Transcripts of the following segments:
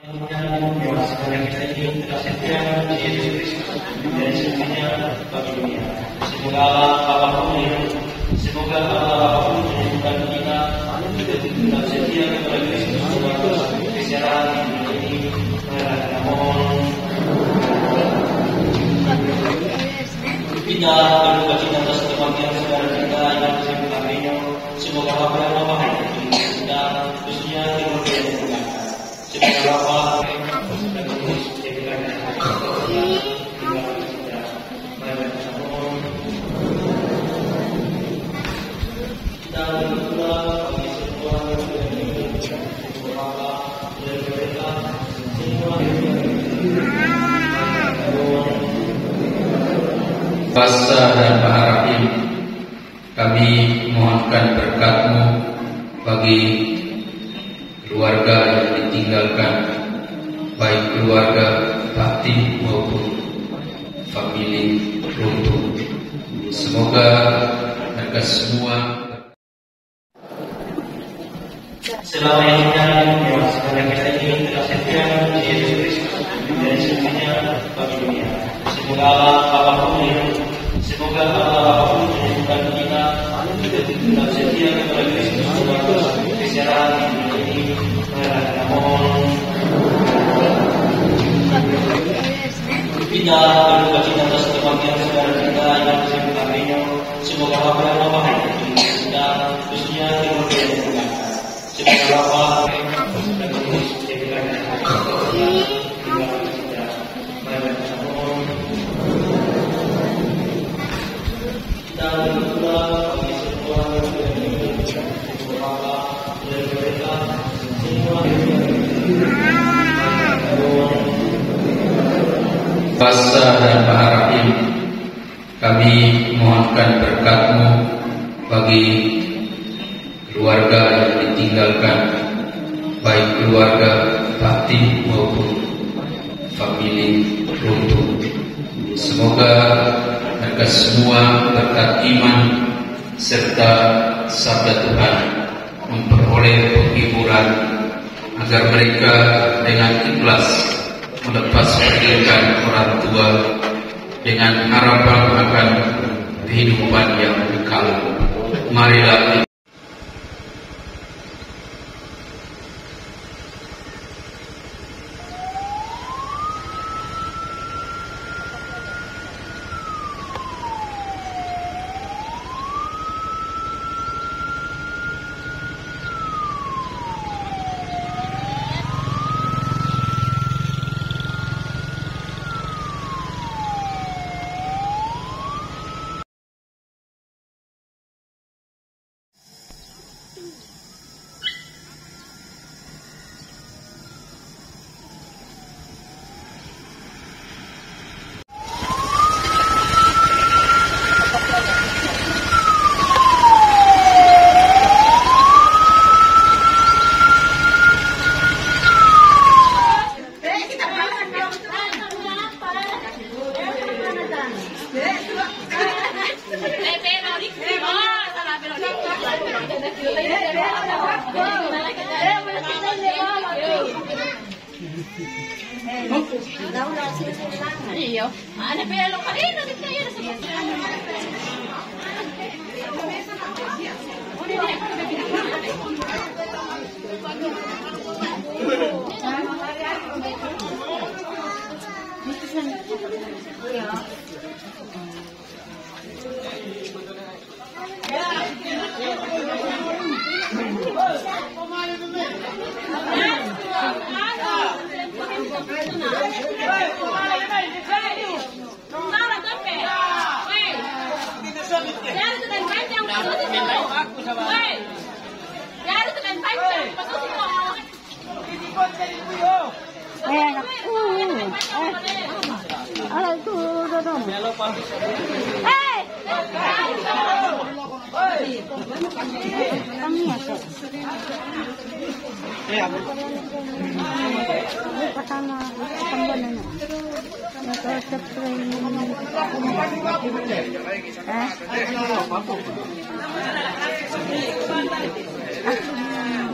Yang mewaskan kita ini tersedia di Yesus Kristus dan semuanya bagi dunia. Semoga apapun yang bukan kita tersedia kepada Kristus sebagai kesejahteraan di dunia ini. Kita mohon kita berduka cita atas kematian saudara kita yang masih berkabung. Semoga apa yang memahami kita khususnya kemudian menggunakan. Semoga apa Kuasa dan Maha Rahim, kami mohonkan berkat-Mu bagi keluarga yang ditinggalkan, baik keluarga bakti maupun famili runtuh. Semoga mereka semua selama yang mewaskan kita ini tersedia di Yesus Kristus dan semuanya bagi dunia. Semoga apapun yang bukan kita tersedia kepada Kristus sebagai kesejahteraan di dunia ini. Kita mohon kita berduka cita atas kematian saudara kita yang masih berkabung. Semoga apa yang memahami kita khususnya kemudian menggunakan. Semoga apa Kuasa dan Maha Rahim, kami mohonkan berkat-Mu bagi keluarga yang ditinggalkan, baik keluarga bakti maupun famili runtuh. Semoga mereka semua berkat iman serta sabda Tuhan memperoleh penghiburan, agar mereka dengan ikhlas melepas pendidikan orang tua dengan harapan akan kehidupan yang kekal. Marilah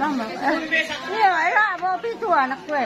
lama. Iya, mau pitu anak gue.